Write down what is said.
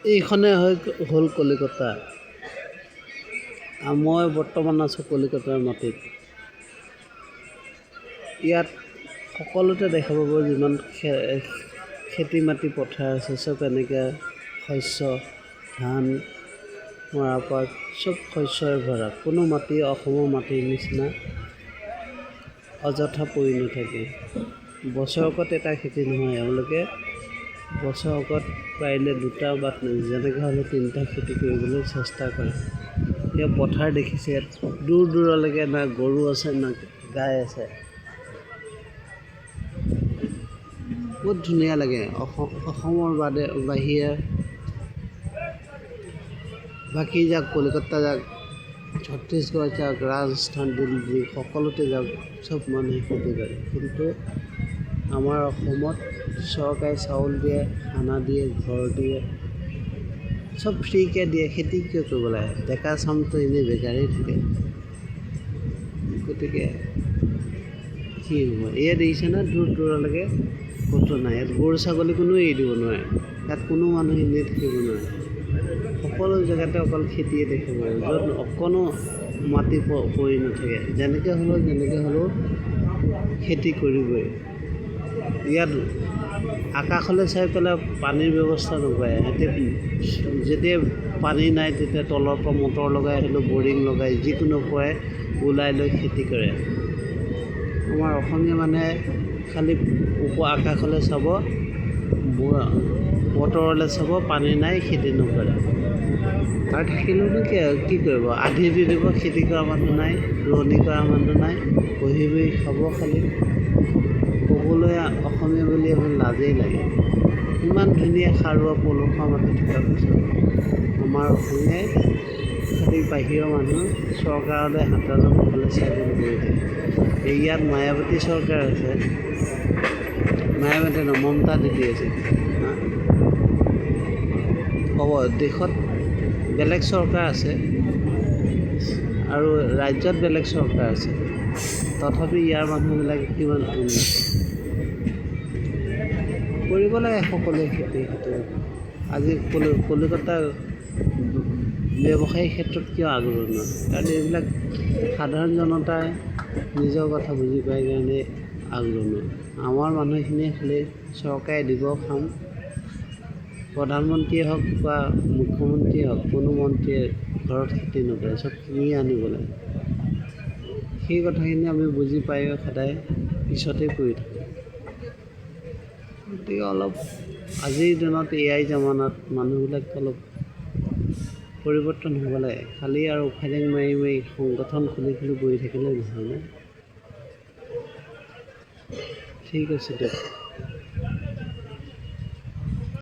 এইখনে হ'ল কলিকতা। মই বৰ্তমান আছোঁ কলিকতাৰ মাটিত। ইয়াত সকলোতে দেখা পাব যিমান খেতি মাটি পথাৰ আছে, চব এনেকৈ শস্য, ধান, মৰাপাট চব শস্যৰে ভৰা। কোনো মাটি অসমৰ মাটিৰ নিচিনা অযথা পৰি নাথাকে। বছৰেকত এটা খেতি নহয়, এওঁলোকে বছৰেকত পাৰিলে 2টা বা যেনেকৈ হ'লেও 3টা খেতি কৰিবলৈ চেষ্টা কৰে। এতিয়া পথাৰ দেখিছে, দূৰ দূৰলৈকে না গৰু আছে না গাই আছে। বহুত ধুনীয়া লাগে। অসমৰ বাহিৰে বাকী যাওক, কলিকতা যাওক, ছত্তীশগড় যাওক, ৰাজস্থান, দিল্লী, সকলোতে যাওক, চব মানুহে খেতি কৰে। কিন্তু আমাৰ অসমত চৰকাৰে চাউল দিয়ে, খানা দিয়ে, ঘৰ দিয়ে, চব ফ্ৰীকৈ দিয়ে। খেতি কিয় কৰিব লাগে? ডেকা চামটো এনেই বেকাৰেই থাকে। গতিকে কি হ'ব? এয়া দেখিছেনে, দূৰ দূৰলৈকে ক'তো নাই। ইয়াত গৰু ছাগলী কোনো এৰি দিব নোৱাৰে। ইয়াত কোনো মানুহ এনেই থাকিব নোৱাৰে। সকলো জেগাতে অকল খেতিয়ে দেখিব, য'ত অকণো মাটি পৰি নাথাকে। যেনেকৈ হ'লেও খেতি কৰিবই। ইয়াত আকাশলৈ চাই পেলাই পানীৰ ব্যৱস্থা নকৰে। যেতিয়া পানী নাই তেতিয়া তলৰ পৰা মটৰ লগাই হ'লেও, বৰিং লগাই যিকোনো পৰাই ওলাই লৈ খেতি কৰে। আমাৰ অসমীয়া মানুহে খালি আকাশলৈ চাব, বতৰলৈ চাব, পানী নাই, খেতি নকৰে। আৰু থাকিলেওনো কি কৰিব? আধি দি দিব। খেতি কৰা মানুহ নাই, ৰোৱনি কৰা মানুহ নাই, বহি খাব খালি। ক'বলৈ অসমীয়া বুলি এখন লাজেই লাগে। ইমান ধুনীয়া সাৰুৱা পলসুৱা মাটি থকাৰ পিছত আমাৰ অসমীয়াই খালি বাহিৰৰ মানুহ চৰকাৰলৈ হাতৰ মুখলৈ চাই বহি থাকে। ইয়াত মায়াৱতী চৰকাৰ আছে, মায়াৱতী মমতা দিদি আছে। হ'ব, দেশত বেলেগ চৰকাৰ আছে আৰু ৰাজ্যত বেলেগ চৰকাৰ আছে, তথাপি ইয়াৰ মানুহবিলাকে কিমান উন্নত কৰিব লাগে। সকলোৱে খেতি আজি কলিকতাৰ ব্যৱসায়িক ক্ষেত্ৰত কিয় আগ্ৰহ নহয়? কাৰণ এইবিলাক সাধাৰণ জনতাই নিজৰ কথা বুজি পায় কাৰণে আগ্ৰহ নহয়। আমাৰ মানুহখিনিয়ে খালি চৰকাৰে দিব খাম। প্ৰধানমন্ত্ৰীয়ে হওক বা মুখ্যমন্ত্ৰীয়ে হওক, কোনো মন্ত্ৰীয়ে ঘৰত খেতি নকৰে, চব কিনি আনিব লাগে। সেই কথাখিনি আমি বুজি পাই সদায় পিছতেই পৰি থাকোঁ। গতিকে অলপ আজিৰ দিনত AI জামানাত মানুহবিলাক অলপ পৰিৱৰ্তন হ'ব লাগে। খালি আৰু ফাইলিং মাৰি সংগঠন খুলি বহি থাকিলে নহয় ন। ঠিক আছে দিয়ক।